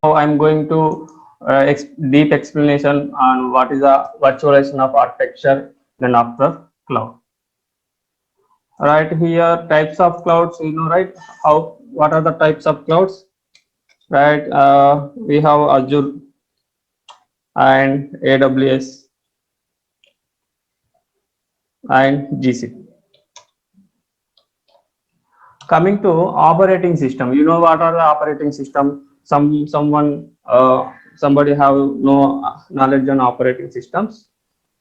I'm going to deep explanation on what is the virtualization of architecture then after cloud. Right here, types of clouds, right? What are the types of clouds? Right, we have Azure and AWS and GCP. Coming to operating system, what are the operating system? Somebody have no knowledge on operating systems.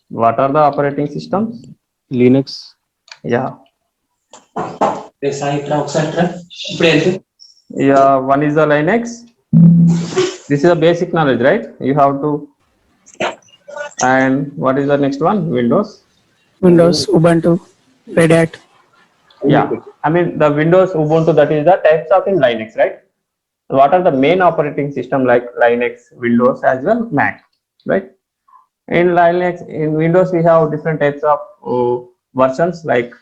What are the operating systems? Linux. Yeah. Yeah, one is the Linux. This is a basic knowledge, right? You have to. And what is the next one? Windows. Windows, Ubuntu, Red Hat. Yeah, I mean the Windows, Ubuntu, that is the types of in Linux, right? What are the main operating system like Linux, Windows as well, Mac, right? In Linux, in Windows, we have different types of versions like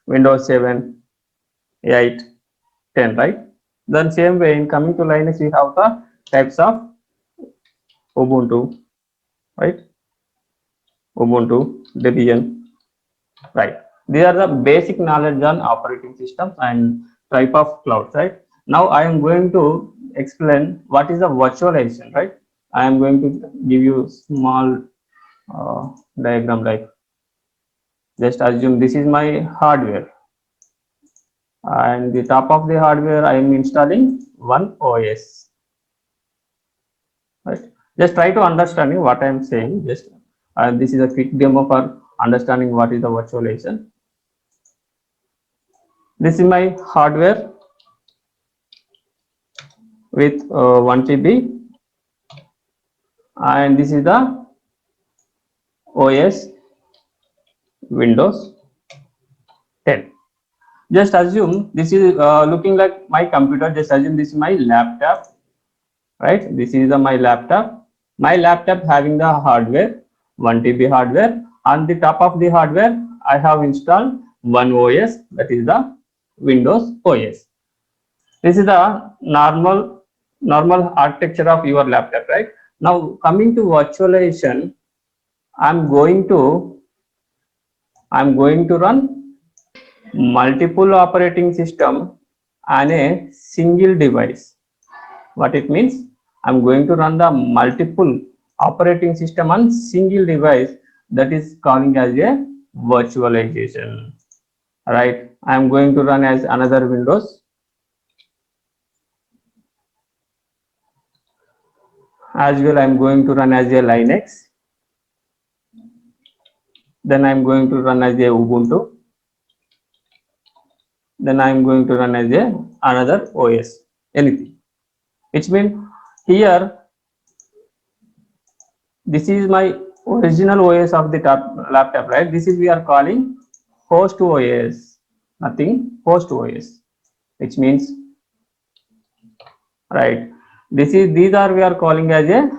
Windows 7, 8, 10, right? Then same way in coming to Linux, we have the types of Ubuntu, right? Ubuntu, Debian, right? These are the basic knowledge on operating systems and type of clouds, right? Now I am going to explain what is the virtualization, right? I am going to give you small diagram like, just assume this is my hardware, and the top of the hardware I am installing one OS, right? Just try to understanding what I am saying. Just this is a quick demo for understanding what is the virtualization. This is my hardware with 1 TB, and this is the OS Windows 10. Just assume this is looking like my computer. Just assume this is my laptop, right? This is my laptop. My laptop having the hardware, 1 TB hardware. On the top of the hardware, I have installed one OS, that is the Windows OS. This is the normal architecture of your laptop, right? Now coming to virtualization, I'm going to run multiple operating system on a single device. What it means? I'm going to run the multiple operating system on single device, that is calling as a virtualization, right? I'm going to run as another Windows, as well I'm going to run as a Linux, then I'm going to run as a Ubuntu, then I'm going to run as a another OS, anything. Which means here this is my original OS of the laptop, right? This is we are calling host OS, nothing host OS, which means, right, these are we are calling as a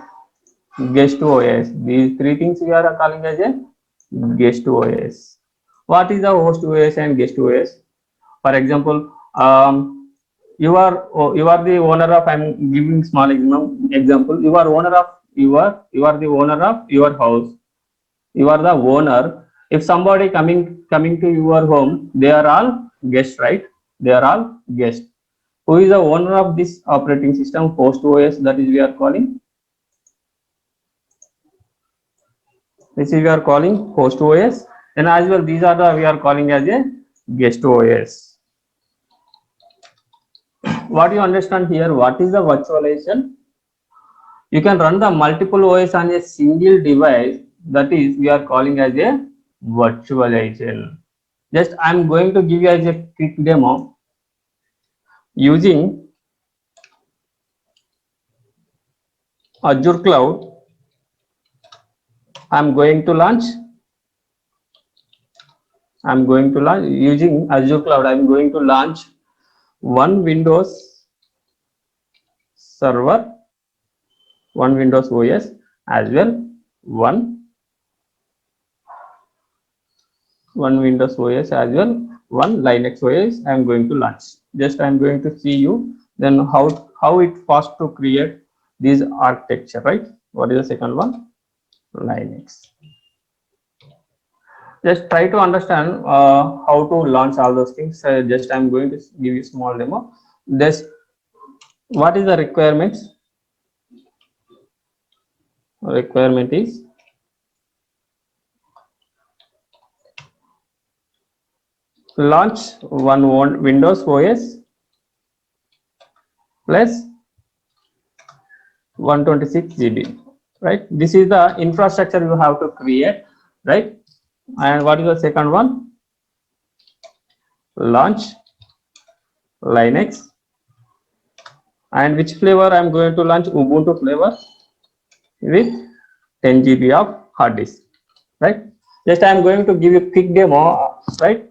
guest OS. These three things we are calling as a guest OS. What is the host OS and guest OS? For example, you are the owner of, I'm giving small example. You are owner of you are the owner of your house. You are the owner. If somebody coming to your home, they are all guests, right? They are all guests. Who is the owner of this operating system, host OS, that is we are calling? This is we are calling host OS, and as well these are the we are calling as a guest OS. What you understand here? What is the virtualization? You can run the multiple OS on a single device, that is we are calling as a virtualization. Just I'm going to give you as a quick demo using Azure Cloud. I'm going to launch using Azure Cloud. I'm going to launch one Windows server, one Windows OS, as well one Windows OS, as well one Linux OS. I'm going to launch. Just I'm going to see you then how it fast to create this architecture, right? What is the second one? Linux. Just try to understand how to launch all those things. Just I'm going to give you small demo. This, what is the requirements? Requirement is launch one Windows OS plus 126 GB, right? This is the infrastructure you have to create, right? And what is the second one? Launch Linux. And which flavor I'm going to launch? Ubuntu flavor with 10 GB of hard disk, right? Just I'm going to give you a quick demo, right?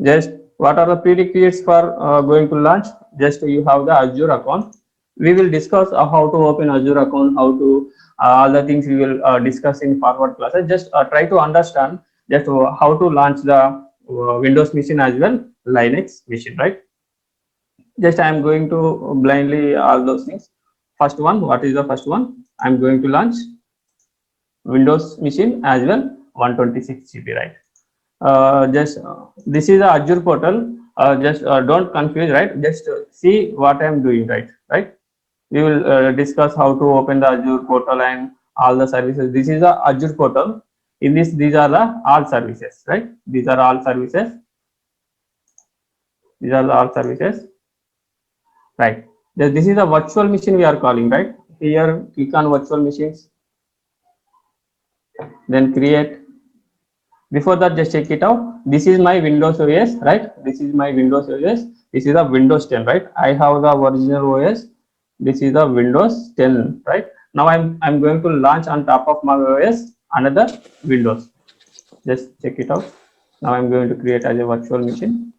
Just what are the prerequisites for going to launch? Just you have the Azure account. We will discuss how to open Azure account, how to all the things we will discuss in forward classes. Just try to understand just how to launch the Windows machine as well, Linux machine, right? Just I am going to blindly all those things. First one, what is the first one? I am going to launch Windows machine as well, 126 GB, right? Just this is the Azure portal. Just don't confuse, right? Just see what I am doing, right? We will discuss how to open the Azure portal and all the services. This is the Azure portal. In this, these are the all services, right? These are all services. These are the all services, right? This is the virtual machine we are calling, right? Here, click on virtual machines, then create. Before that, just check it out. This is my Windows OS, right? This is my Windows OS. This is the Windows 10, right? I have the original OS. This is the Windows 10, right? Now I'm going to launch on top of my OS another Windows. Just check it out. Now I'm going to create as a virtual machine,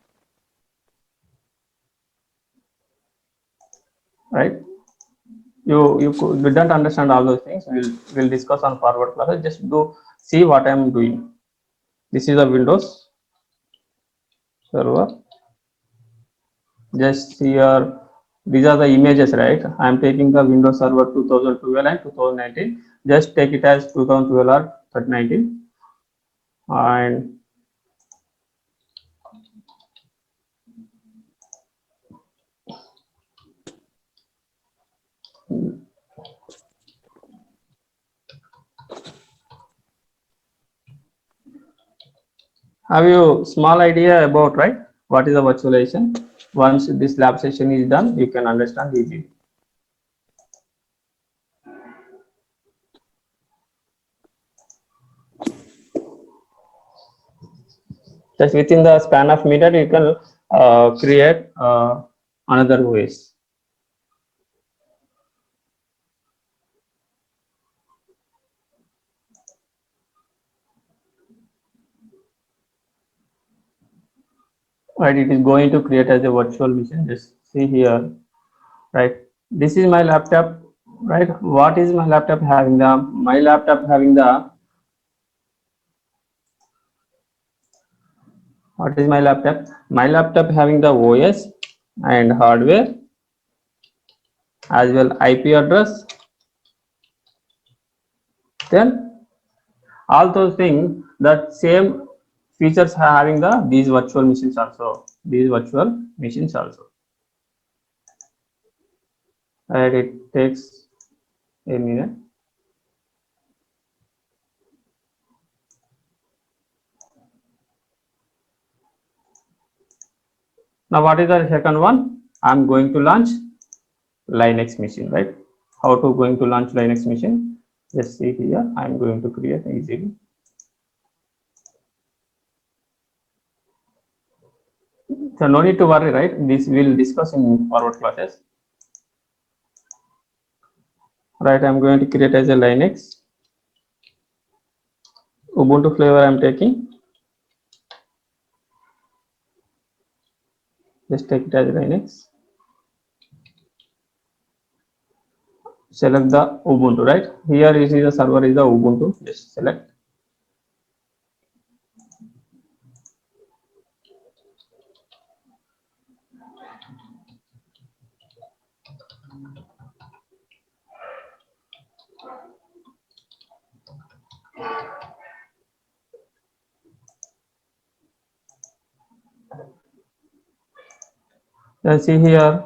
right? You don't understand all those things. We'll discuss on forward classes. Just do see what I'm doing. This is a Windows server. Just here, these are the images, right? I'm taking the Windows Server 2012 and 2019. Just take it as 2012 or 2019, and have you small idea about, right, what is a virtualization? Once this lab session is done, you can understand easily. Just within the span of minute, you can create another OS. Right, it is going to create as a virtual machine. Just see here, right? This is my laptop, right? What is my laptop having? My laptop having the, what is my laptop? My laptop having the OS and hardware as well IP address. Then all those things, that same features having the these virtual machines also. These virtual machines also. Right, it takes a minute. Now, what is the second one? I'm going to launch Linux machine, right? How to going to launch Linux machine? Just see here. I'm going to create easily. So no need to worry, right? This we'll discuss in forward classes. Right, I'm going to create as a Linux. Ubuntu flavor I'm taking. Just take it as Linux. Select the Ubuntu, right? Here is the server is the Ubuntu. Just select. See here,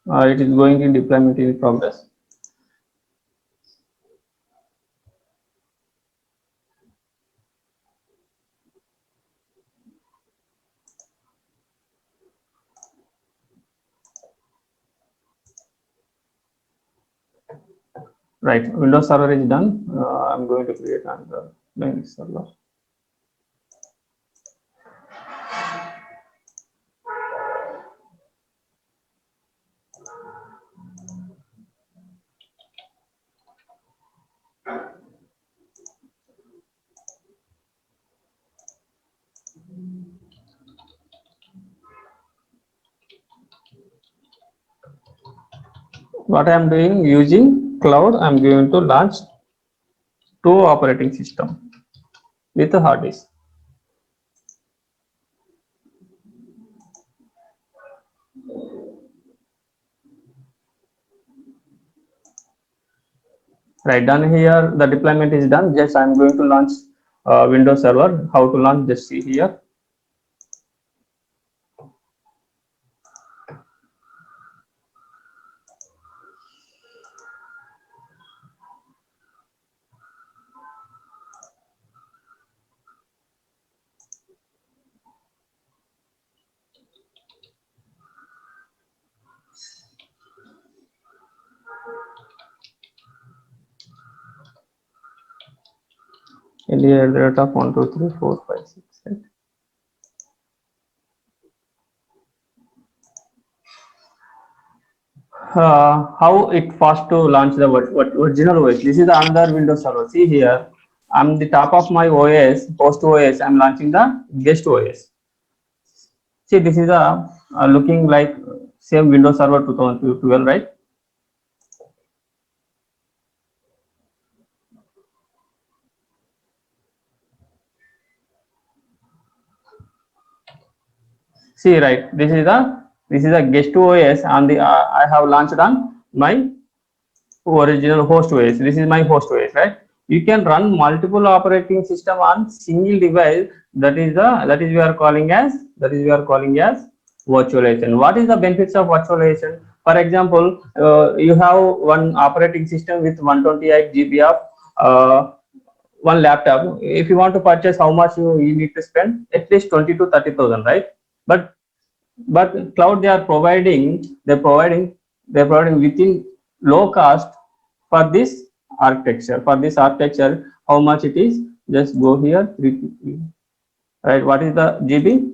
it is going in deployment in progress. Right, Windows Server is done. I'm going to create another Linux server. What I am doing, using cloud, I'm going to launch 2 operating system with a hard disk. Right, done here. The deployment is done. Just I'm going to launch Windows Server. How to launch? Just see here. In here, the data 1, 2, 3, 4, 5, 6, 7. How it fast to launch the original OS. This is another Windows Server. See here, I'm the top of my OS, host OS. I'm launching the guest OS. See, this is a looking like same Windows Server 2012, right? See, right, this is a guest OS on the I have launched on my original host OS. This is my host OS, right? You can run multiple operating system on single device. That is we are calling as virtualization. What is the benefits of virtualization? For example, you have one operating system with 128 GB of one laptop. If you want to purchase, how much you need to spend? At least 20 to 30,000, right? But cloud, they're providing within low cost for this architecture. How much it is? Just go here. Right, what is the GB?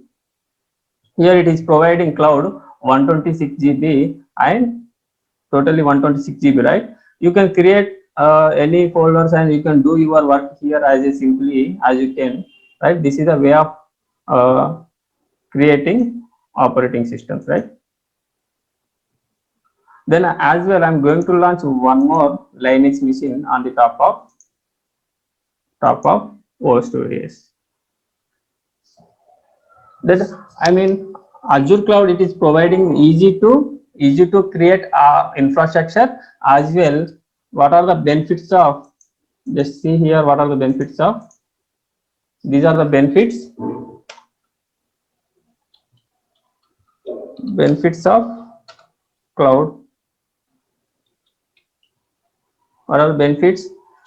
Here it is providing cloud 126 GB and totally 126 GB, right? You can create any folders and you can do your work here as simply as you can, right? This is a way of creating operating systems, right? Then as well, I'm going to launch one more Linux machine on the top of OS OS. That, I mean, Azure Cloud, it is providing easy to create infrastructure as well. What are the benefits of? Just see here. What are the benefits of? These are the benefits of cloud. What are the benefits?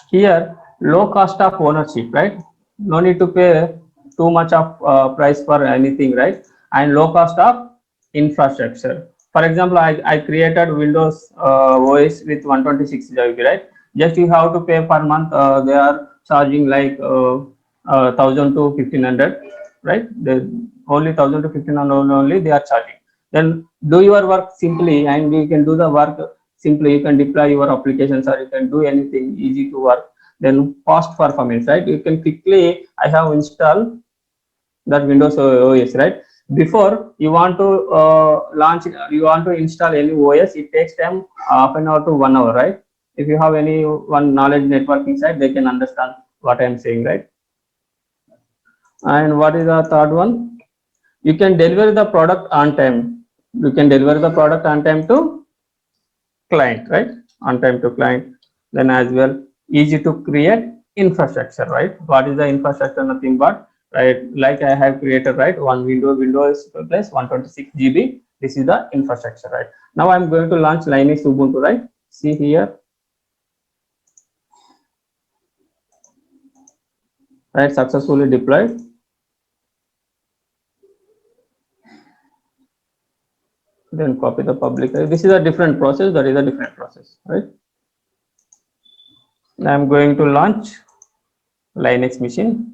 Here, low cost of ownership, right? No need to pay too much of price for anything, right? And low cost of infrastructure. For example, I created Windows OS with 126 GB, right? Just you have to pay per month. They are charging like 1,000 to 1,500, right? Only 1,000 to 1,500 only they are charging. Then do your work simply, and you can do the work simply. You can deploy your applications, or you can do anything easy to work. Then fast performance, right? You can quickly. I have installed that Windows OS, right? Before you want to you want to install any OS, it takes time half an hour to 1 hour, right? If you have any one knowledge networking side, they can understand what I am saying, right? And what is the third one? You can deliver the product on time. You can deliver the product on time to client, right? On time to client. Then as well, easy to create infrastructure, right? What is the infrastructure? Nothing but, right, like I have created, right, one Windows plus 126 GB. This is the infrastructure, right? Now I'm going to launch Linux Ubuntu, right? See here, right, successfully deployed. Then copy the public. This is a different process. That is a different process, right? I'm going to launch Linux machine.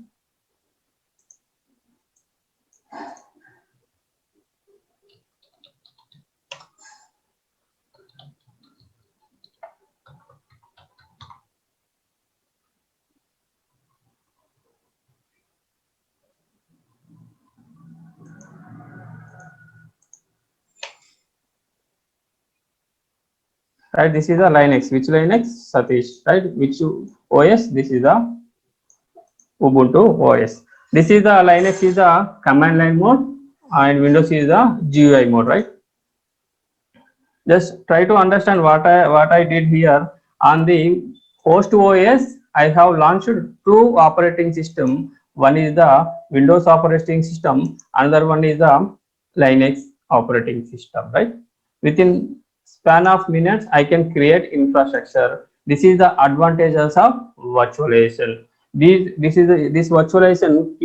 Right, this is the Linux. Which Linux? Satish, right? Which OS? This is the Ubuntu OS. This is the Linux is the command line mode, and Windows is the GUI mode, right? Just try to understand what I did here. On the host OS, I have launched two operating system. One is the Windows operating system, another one is the Linux operating system, right? Within span of minutes, I can create infrastructure. This is the advantages of virtualization. This virtualization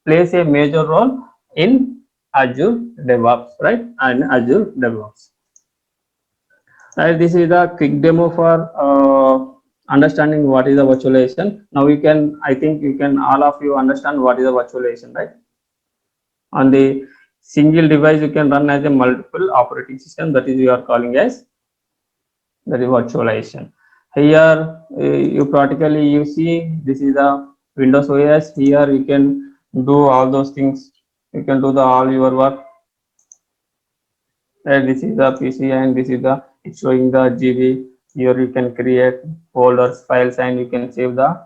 plays a major role in Azure DevOps, right? And Azure DevOps. This is the quick demo for understanding what is the virtualization. Now you can, I think you can, all of you understand what is the virtualization, right? On the single device, you can run as a multiple operating system. That is you are calling as, that is virtualization. Here you practically you see this is the Windows OS. Here you can do all those things. You can do the all your work. This is the PC, and this is the, it's showing the GB. Here you can create folders, files, and you can save the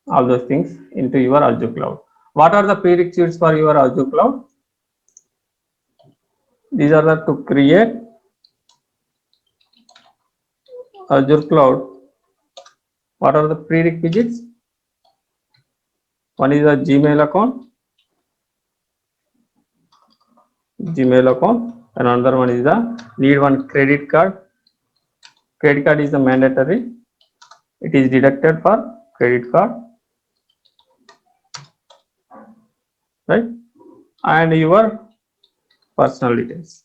all those things into your Azure cloud. What are the prerequisites for your Azure cloud? These are the to create Azure cloud. What are the prerequisites? One is a Gmail account, and another one is the need one credit card. Credit card is the mandatory. It is deducted for credit card, right? And your personal details.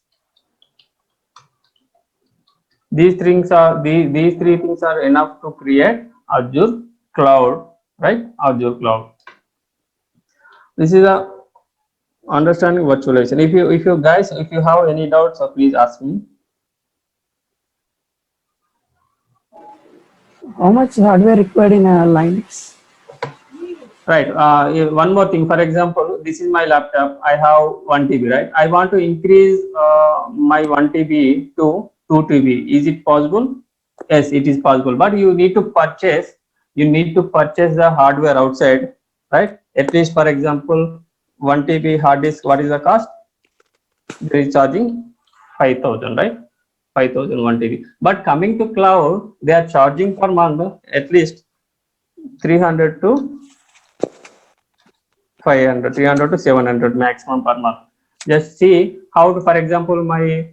These three things are enough to create Azure cloud, right? Azure cloud. This is a understanding virtualization. If you guys, if you have any doubts, so please ask me. How much hardware required in a Linux? Right. One more thing. For example, this is my laptop. I have 1 TB, right? I want to increase my 1 TB to 2 TB. Is it possible? Yes, it is possible. But you need to purchase. You need to purchase the hardware outside, right? At least, for example, 1 TB hard disk. What is the cost? They are charging 5,000, right? 5,000 1 TB. But coming to cloud, they are charging per month at least 300 to 500, 300 to 700 maximum per month. Just see how to, for example, my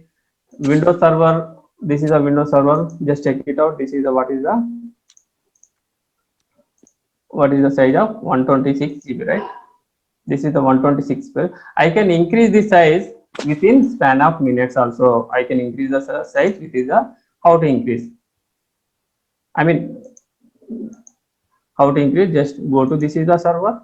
Windows server, this is a Windows server, just check it out. This is the, what is the size of 126 GB, right? This is the 126. I can increase the size within span of minutes also. I can increase the size. It is a, how to increase. I mean, how to increase, just go to, this is the server.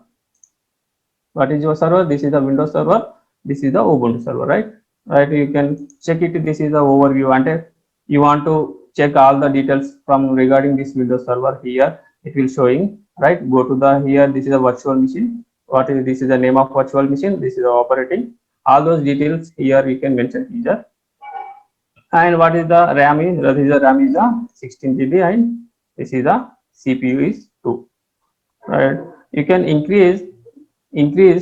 What is your server? This is the Windows server. This is the Ubuntu server, right? Right. You can check it. This is the overview. And you want to check all the details from regarding this Windows server here. It will showing, right? Go to the here. This is a virtual machine. What is this? Is the name of virtual machine. This is the operating. All those details here you can mention here. And what is the RAM is? This is the RAM is the 16 GB, and this is the CPU is 2. Right. You can increase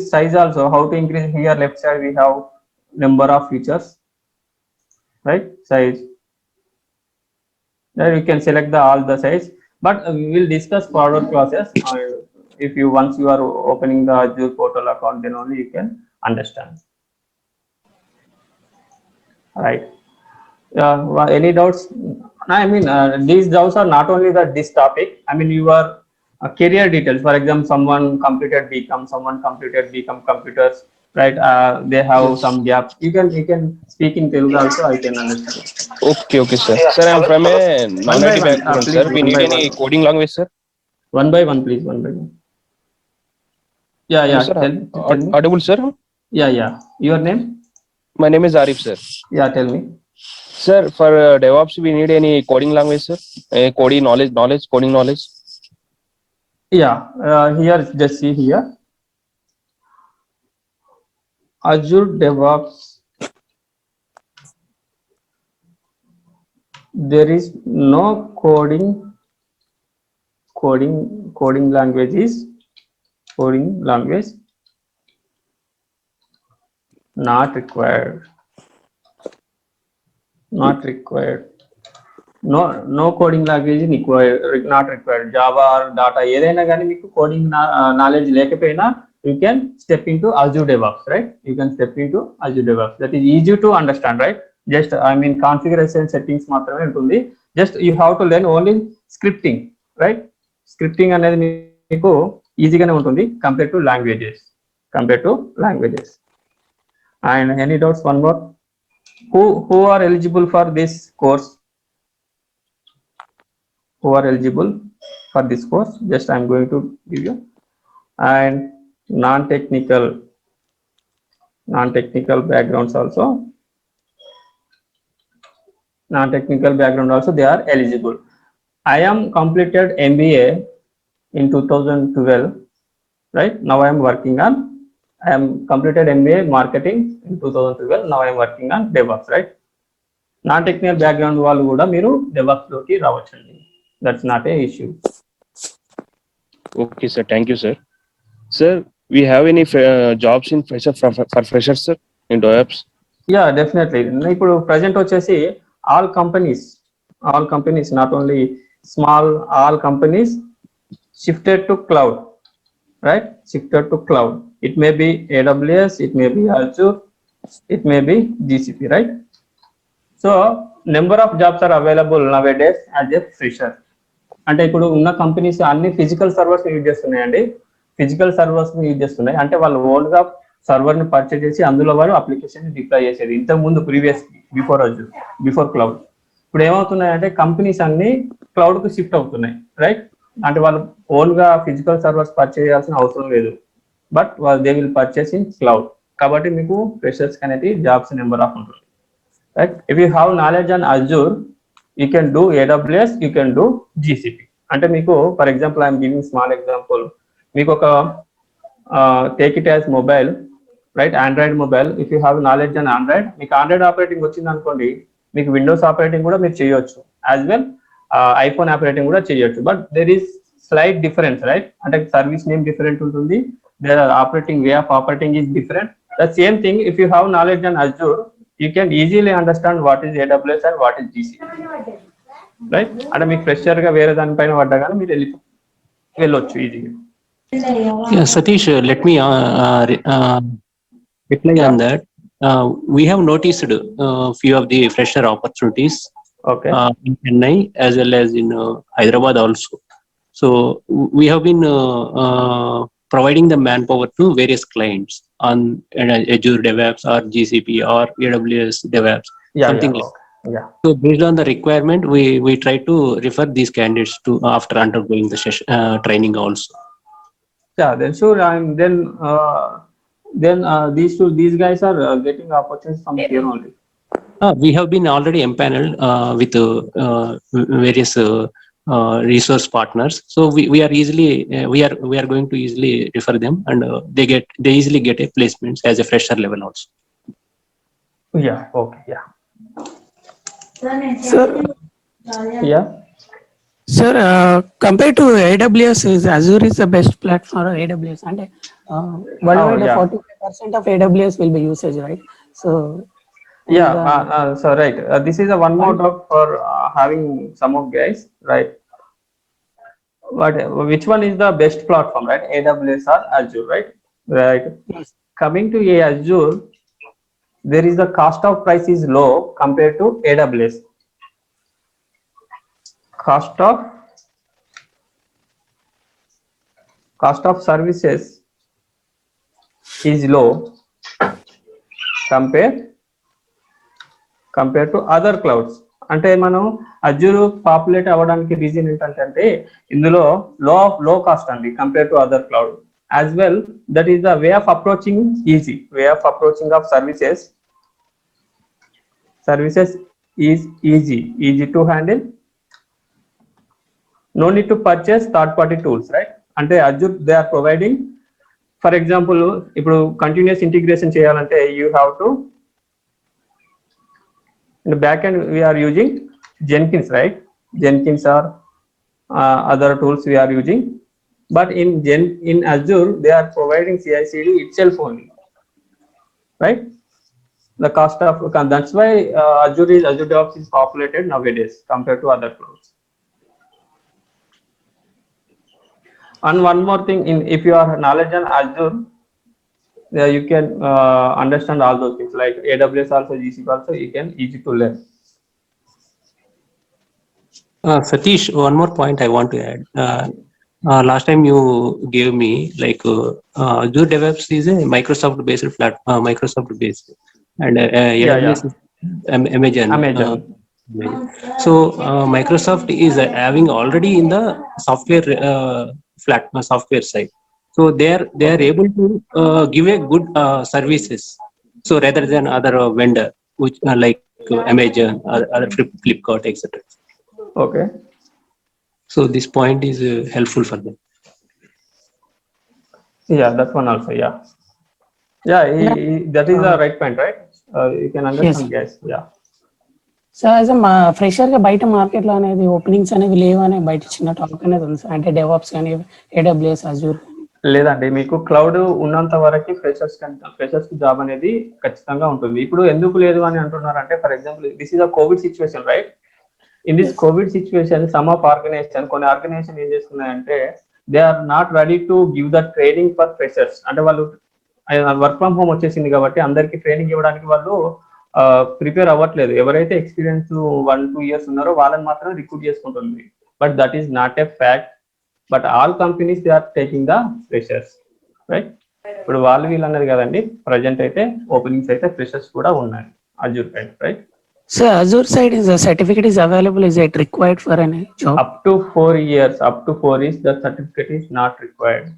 size also. How to increase? Here left side we have number of features, right? Size, There you can select all the sites, but we will discuss forward process. If you once you are opening the Azure portal account, then only you can understand. Right. Any doubts? I mean, these doubts are not only this topic. I mean, your career details. For example, someone completed BCom, someone completed BCom computers, right? They have Yes. some gaps. You can speak in Telugu also. I can understand. Okay, sir. Sir, I'm from a One by non-IT one, background, please. sir. We One need by any one. coding language, sir? One by one, please. One by one. Yeah, Hello, yeah. sir. Tell me. Audible, sir? Yeah, yeah. Your name? My name is Arif, sir. Yeah, tell me. Sir, for DevOps, we need any coding language, sir? Coding coding knowledge. Yeah, here just see here. Azure DevOps. There is no coding language not required. Not required. No coding language required, not required. Java or data ఏదైనా కానీ మీకు coding knowledge లేకపోయినా you can step into Azure DevOps, right? You can step into Azure DevOps. That is easy to understand, right? Just I mean configuration settings మాత్రమే ఉంటుంది. Just you have to learn only scripting, right? Scripting అనేది మీకు ఈజీగానే ఉంటుంది compared to languages. And any doubts? One more. Who are eligible for this course? Who are eligible for this course? Just I'm going to give you. And non-technical backgrounds also. Non-technical background also they are eligible. I am completed MBA in 2012, right? Now I am working on. I am completed MBA marketing in 2012. Now I am working on DevOps, right? Non-technical background వాళ్ళు కూడా మీరు DevOps లోకి రావచ్చండి. That's not a issue. Okay, sir. Thank you, sir. Sir, we have any jobs in for freshers, sir, in DevOps? Yeah, definitely. ఇప్పుడు present వచ్చేసి all companies, not only small, all companies shifted to cloud, right? Shifted to cloud. It may be AWS, it may be Azure, it may be GCP, right? So number of jobs are available nowadays as a fresher. అంటే ఇప్పుడు ఉన్న కంపెనీస్ అన్ని physical servers use చేస్తున్నాయండి. Physical servers use చేస్తున్నాయి అంటే వాళ్ళు own గా సర్వర్ ని పర్చేజ్ చేసి అందులో వాళ్ళు అప్లికేషన్ డిప్లాయ్ చేసేది. ఇంతకు ముందు ప్రీవియస్ బిఫోర్ క్లౌడ్. ఇప్పుడు ఏమవుతున్నాయంటే కంపెనీస్ అన్ని క్లౌడ్ కు షిఫ్ట్ అవుతున్నాయి, రైట్? అంటే వాళ్ళు ఓన్ గా ఫిజికల్ సర్వర్స్ పర్చేజ్ చేయాల్సిన అవసరం లేదు, but they will purchase in cloud. కాబట్టి మీకు ఫ్రెషర్స్ అనేది జాబ్స్ నెంబర్ ఆఫ్ ఉంటుంది, right? If you have knowledge on Azure, you can do AWS, you can do GCP. అంటే మీకు for example I'm giving small example. మీకు ఒక take it as mobile, right? Android mobile. If you have knowledge on Android, మీకు Android operating వచ్చింది అనుకోండి, మీకు Windows operating కూడా మీరు చేయొచ్చు, యాజ్ వెల్ ఐఫోన్ ఆపరేటింగ్ కూడా చేయొచ్చు. But there is slight difference, right? అంటే సర్వీస్ నేమ్ డిఫరెంట్ ఉంటుంది, their operating way of operating is different. The same thing if you have knowledge on Azure, you can easily understand what is AWS and what is GCP, right? అంటే మీకు fresher గా వేరే దానిపైన పడ్డా కానీ మీరు వెళ్ళొచ్చు ఈజీగా. Yeah, Satish, let me reply on that. We have noticed few of the fresher opportunities Okay. in Chennai as well as in Hyderabad also. So we have been providing the manpower to various clients on Azure DevOps or GCP or AWS DevOps, something like. Yeah. So based on the requirement, we try to refer these candidates to after undergoing the training also. Yeah, then sure. Then these guys are getting opportunities from here only. We have been already empaneled with various resource partners, so we are easily we are going to easily refer them, and they easily get a placements as a fresher level also. Yeah. Okay. Yeah. Sir, Yeah. sir, compared to AWS, is Azure is the best platform for AWS, and worldwide yeah. 45% of AWS will be usage, right? So Yeah, so right. This is a one more doubt for having some of guys, right? Which one is the best platform, right? AWS or Azure, right? Right. Yes. Coming to Azure, there is the cost of price is low compared to AWS. Cost of services is low compared to other clouds. అంటే మనం Azure populate అవ్వడానికి reason ఏంటంటే ఇందులో low cost అండి compare to other cloud as well that is the way of approaching easy way of approaching of services is easy to handle no need to purchase third party tools, right? అంటే Azure they are providing for example ఇప్పుడు continuous integration చేయాలంటే you have to in the back end we are using Jenkins, right? Jenkins or other tools we are using, but in Azure they are providing CI/CD itself only, right? The cost of that's why Azure DevOps is populated nowadays compared to other clouds. And one more thing, if you are knowledge on Azure, you can understand all those things like AWS also, GCP also, you can easy to learn. Satish, one more point I want to add. Last time you gave me like Azure DevOps is a Microsoft based platform, Microsoft based, and AWS is Amazon. So Microsoft is having already in the software software side. So they are able to give a good services. So rather than other vendor, which like Amazon or other Flipkart, etc. Okay. So this point is helpful for them. Yeah, that one also. Yeah. That is the right point, right? You can understand, guys. Yeah. So as మా fresher గా బయట market లో అనేది openings అనేవి లేవు అనే బయట చిన్న టాక్ అనేది ఉంది సార్. అంటే డెవాప్స్ కానీ AWS Azure లేదండి, మీకు క్లౌడ్ ఉన్నంత వరకు ఫ్రెషర్స్ కి జాబ్ అనేది ఖచ్చితంగా ఉంటుంది. ఇప్పుడు ఎందుకు లేదు అని అంటున్నారంటే, for example this is a COVID situation, right? In this COVID situation some of కొన్ని ఆర్గనైజేషన్ ఏం చేస్తున్నాయంటే they are not ready to give the training for freshers. అంటే వాళ్ళు వర్క్ ఫ్రమ్ హోమ్ వచ్చేసింది కాబట్టి అందరికి ట్రైనింగ్ ఇవ్వడానికి వాళ్ళు ప్రిపేర్ అవ్వట్లేదు. ఎవరైతే ఎక్స్పీరియన్స్ 1-2 years ఉన్నారో వాళ్ళని మాత్రం రిక్రూట్ చేసుకుంటుంది. But that is not a fact. But all companies they are taking the freshers, right? ఇప్పుడు వాళ్ళు వీళ్ళు అన్నది కదండి, ప్రజెంట్ అయితే ఓపెనింగ్స్ అయితే ఫ్రెషర్స్ కూడా ఉన్నాయి అజూర్ పైన, right? So Azure side is a certificate is available. Is it required for any job? Up to 4 years, the certificate is not required,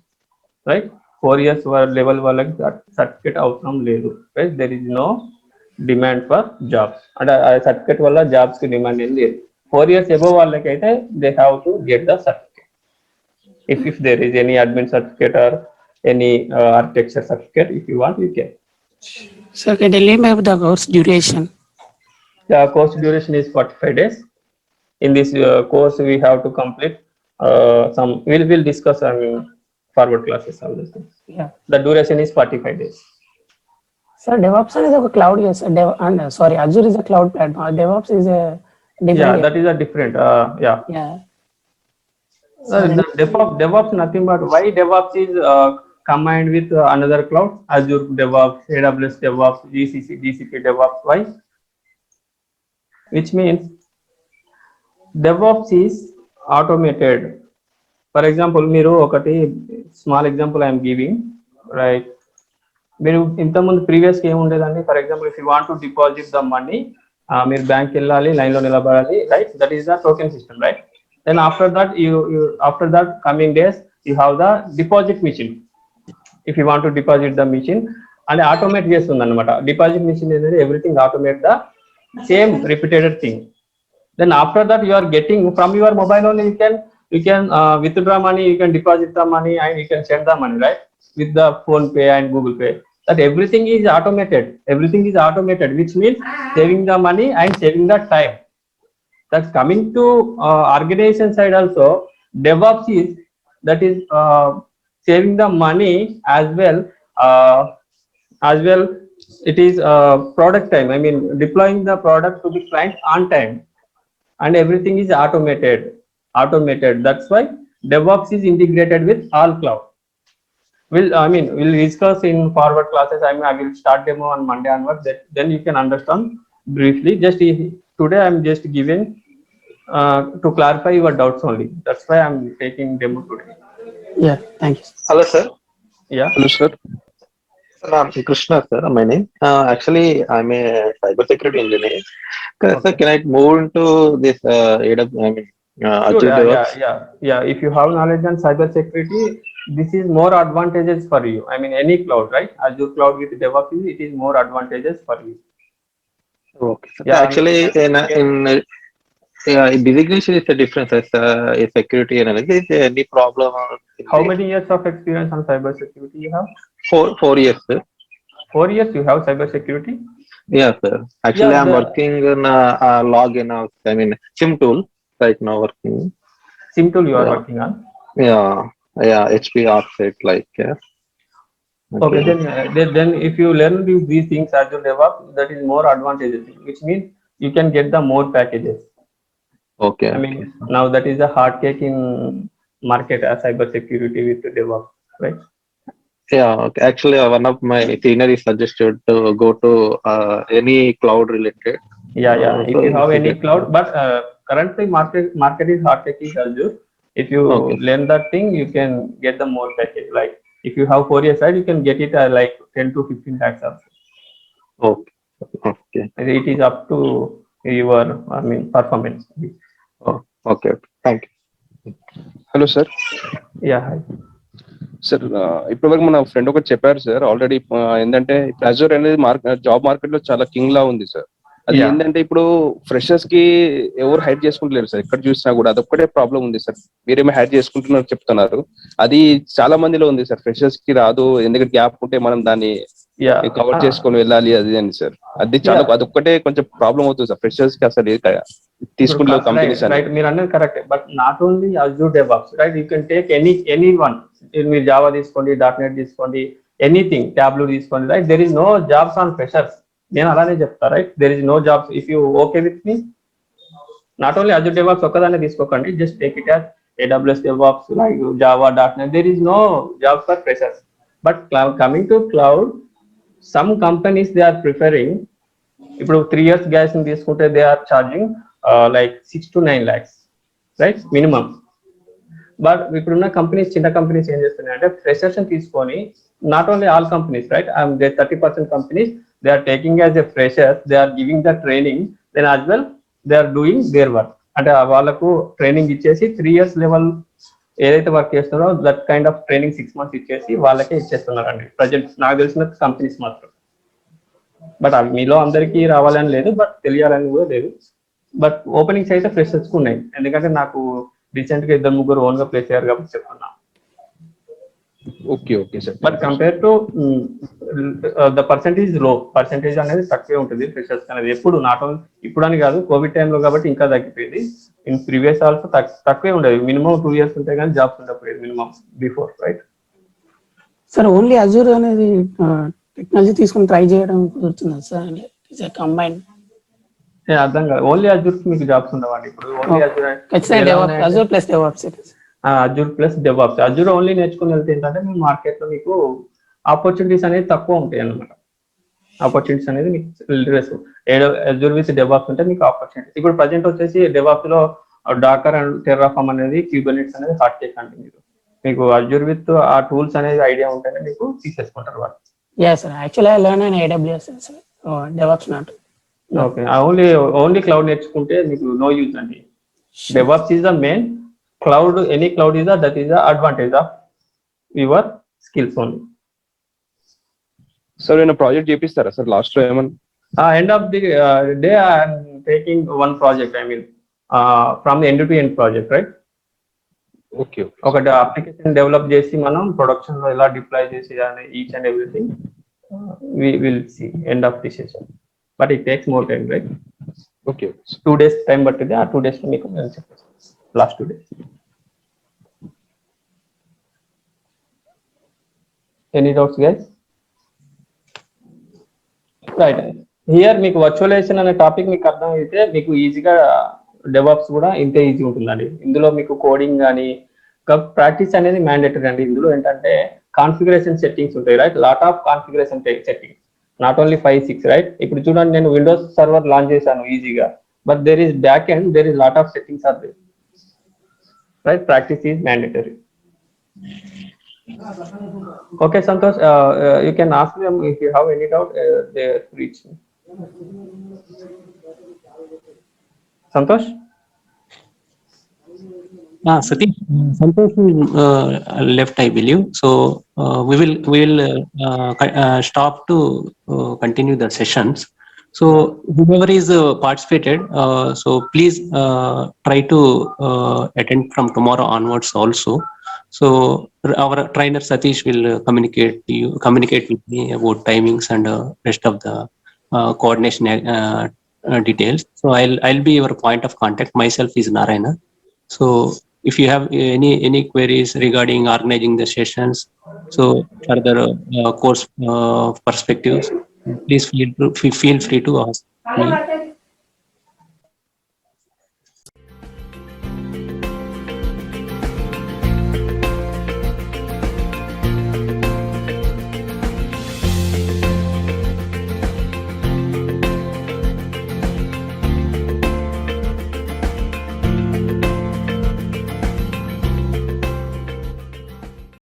right? 4 years level వాళ్ళకి సర్టిఫికేట్ అవసరం లేదు, right? There is no demand for jobs. అంటే ఆ certificate వల్ల jobs కి demand ఏం లేదు. 4 years above వాళ్ళకి అయితే they have to get the certificate. If there is any admin certificate or any architecture certificate, if you want, you can. So can you tell me about the course duration? The course duration is 45 days. In this course, we have to complete we'll discuss on forward classes, all those things. Yeah. The duration is 45 days. So DevOps is a cloud, yes. Azure is a cloud platform. DevOps is a different. Yeah, that is a different. Yeah. DevOps nothing but why DevOps is combined with another cloud, Azure DevOps, AWS DevOps, GCP DevOps. Why? Which means DevOps is automated. For example, మీరు ఒకటి small example I'm giving, right? మీరు ఇంతకుముందు ప్రీవియస్గా ఏముండేదండి? For example if you want to deposit the money, మీరు bank వెళ్ళాలి, లైన్లో నిలబడాలి, right? That is the token system, right? Then after that coming days you have the deposit machine. If you want to deposit the machine and automate చేస్తుంది అన్నమాట. Deposit machine అనేది everything automate the same repeated thing. Then after that you are getting from your mobile only, you can withdraw money, you can deposit the money and you can send the money, right? With the phone pay and Google Pay. That everything is automated, which means saving the money and saving the time. That's coming to organization side also. DevOps is saving the money as well it is product time. I mean, deploying the product to the client on time, and everything is automated. Automated. That's why DevOps is integrated with all cloud. We'll discuss in forward classes. I will start demo on Monday onwards. Then you can understand briefly. Today I'm just giving to clarify your doubts only. That's why I'm taking demo today. Yeah, thank you. Hello, sir. Yeah. Hello, sir. Sir, I'm Krishna, sir. My name. Actually, I'm a cybersecurity engineer. Sir, Okay. can I move into this AWS, Sure. Azure DevOps? Yeah. If you have knowledge on cyber security, this is more advantages for you. I mean, any cloud, right? Azure cloud with DevOps, it is more advantages for you. Okay. Sir. Yeah. Actually, designation is a difference as a security analyst. Is there any problem in How the many years of experience on cyber security you have? 4 years, sir? 4 years you have cyber security? Yeah, sir. Actually, Yeah, I'm the working on a login of, SIM tool right now working. SIM tool you are Yeah, working on. yeah, HP offset like, yeah. Okay, Okay. then if you learn these things Azure DevOps, that is more advantageous, which means you can get the more packages. Okay. I Okay. mean, now that is a hard cake in market as cyber security with DevOps, right? Yeah, okay. Actually, one of my senior is suggested to go to any cloud related. Yeah. If So you this have is any it. cloud, but currently market is hard cake is Azure. If you Okay. learn that thing, you can get the more package. Like if you have 4 years, right, you can get it like 10 to 15 lakhs also. Okay. Okay. It is up to your, I mean, performance. Oh, okay. Thank you. Hello sir. Yeah. Hi. Sir ఇప్పటివరకు మన friend ఒకటి చెప్పారు sir already ఏంటంటే Azure అనేది job market లో చాలా king లా ఉంది sir. అది Yeah. ఏంటంటే ఇప్పుడు ఫ్రెషర్స్ కి ఎవరు హైర్ చేసుకుంటలేరు సార్. ఎక్కడ చూసినా కూడా అదొక్కటే ప్రాబ్లం ఉంది సార్. మీరేమో హైర్ చేసుకుంటున్నారు చెప్తున్నారు, అది చాలా మందిలో ఉంది సార్. ఫ్రెషర్స్ కి రాదు, ఎందుకంటే గ్యాప్ ఉంటే మనం దాన్ని Yeah. కవర్ చేసుకొని వెళ్ళాలి అది అని సార్. అది చాలా Yeah. అదొక్కటే కొంచెం ప్రాబ్లం అవుతుంది సార్. ఫ్రెషర్స్ కి అసలు తీసుకుంటలేవు కంపెనీస్ అని. Right. మీరు అన్నది correct. But not only Azure DevOps, right? You can take any one. మీరు జావా తీసుకోండి, .NET తీసుకోండి, ఎనీథింగ్, ట్యాబ్లూ తీసుకోండి, right? There is no jobs on freshers. నేను అలానే చెప్తా, right? There is no jobs. If you okay with me, not only Azure DevOps ఒక్కదాన్ని తీసుకోకండి, just take it as AWS DevOps, like Java, .NET. There is no jobs for freshers. But coming to cloud, some companies they are preferring. ఇప్పుడు 3 years గ్యాస్ ని తీసుకుంటే they are charging like 6 to 9 lakhs, right? Minimum. But ఇప్పుడున్న companies, చిన్న companies ఏం చేస్తున్నాయి అంటే freshers తీసుకొని, not only all companies, right? 30% companies they are taking as a fresher, they are giving the training, then as well they are doing their work. అంటే వాళ్ళకు training ఇచ్చేసి 3 years level ఏదైతే work చేస్తున్నారో that kind of training 6 months ఇచ్చేసి వాళ్ళకే ఇచ్చేస్తున్నారండి present నాకు తెలిసిన companies మాత్రం. బట్ అవి మీలో అందరికీ రావాలని లేదు, బట్ తెలియాలని కూడా లేదు. బట్ ఓపెనింగ్స్ అయితే ఫ్రెషర్స్ ఉన్నాయి, ఎందుకంటే నాకు రీసెంట్ గా 2-3 ఓన్ గా ప్లేస్ అయ్యారు కాబట్టి చెప్తున్నా. Okay okay sir. But compare to the percentage percentage అనేది తక్కువే ఉంటుంది ఫ్రెషర్స్ అనేది. ఎప్పుడు నాట్ ఓన్లీ ఇప్పుడు అని కాదు, కోవిడ్ టైంలో కాబట్టి ఇంకా తగ్గిపోయింది. ఇన్ ప్రీవియస్ ఆల్సో తక్కువే ఉండేది. మినిమం 2 years ఉంటే కానీ జాబ్స్ ఉండకపోయేది minimum before, right? Sir only Azure అనేది టెక్నాలజీ తీసుకుని ట్రై చేయడం కుదురుతుందా సార్? కంబైన్ అర్థం కాదు. ఓన్లీ అజూర్ మీకు జాబ్స్ ఉండవండి ఇప్పుడు. Only Azure plus DevOps. Azure plus DevOps. Azure only నేర్చుకుని వెళ్తే ఏంటంటే మీ మార్కెట్ లో మీకు ఆపర్చునిటీస్ అనేది తక్కువ ఉంటాయి అన్నమాట. ఆపర్చునిటీస్ అనేది మీకు అజూర్ విత్ డెవాప్స్ ఉంటే మీకు ఆపర్చునిటీస్. ఇప్పుడు ప్రజెంట్ వచ్చేసి డెవాప్స్ లో డాకర్ అండ్ టెర్రాఫామ్ అనేది, క్యూబర్నెట్స్ అనేది హాట్ టేక్ అంటే మీకు అజూర్ విత్ ఆ టూల్స్ అనేది ఐడియా ఉంటేనే మీకు తీసేసుకుంటారు వాళ్ళు. Yes, sir. Actually, I learned in AWS, sir. DevOps not. Okay. Only cloud నేర్చుకుంటే మీకు నో యూజ్ అండి. DevOps is the main. Cloud, any cloud is that is the advantage of your skills only. Sir నేను project చేపిస్తారా sir last లో ఏమన్నా? End of the day, I am taking one project. I mean, from the end to end project, right? Okay okay. ఒక application develop చేసి మనం production లో ఎలా deploy చేసి each and everything we will see end of the session. But it takes more time, right? Okay. 2 days time పట్టింది. ఆ 2 days లో మీకు last 2 days. Any doubts, guys? Right here మీకు వర్చువలైజేషన్ అనే టాపిక్ మీకు అర్థమైతే మీకు ఈజీగా డెవాప్స్ కూడా ఇంతే ఈజీ ఉంటుందండి. ఇందులో మీకు కోడింగ్ కానీ ప్రాక్టీస్ అనేది మ్యాండేటరీ అండి. ఇందులో ఏంటంటే కాన్ఫిగరేషన్ సెట్టింగ్స్ ఉంటాయి, right? Lot of configuration settings, not only 5-6, right? ఇప్పుడు చూడండి, నేను విండోస్ సర్వర్ లాంచ్ చేశాను ఈజీగా, but there is back end, there is lot of settings are there, right? Practice is mandatory. Okay, Santosh, you can ask them if you have any doubt. They reach me. Santosh? Satish, Santosh left, I believe. So we will stop to continue the sessions. So whoever is participated, so please try to attend from tomorrow onwards also. So our trainer Satish will communicate with me about timings and rest of the coordination details. So I'll be your point of contact. Myself is Narayana. So if you have any queries regarding organizing the sessions, so further course perspectives, please feel free to ask me.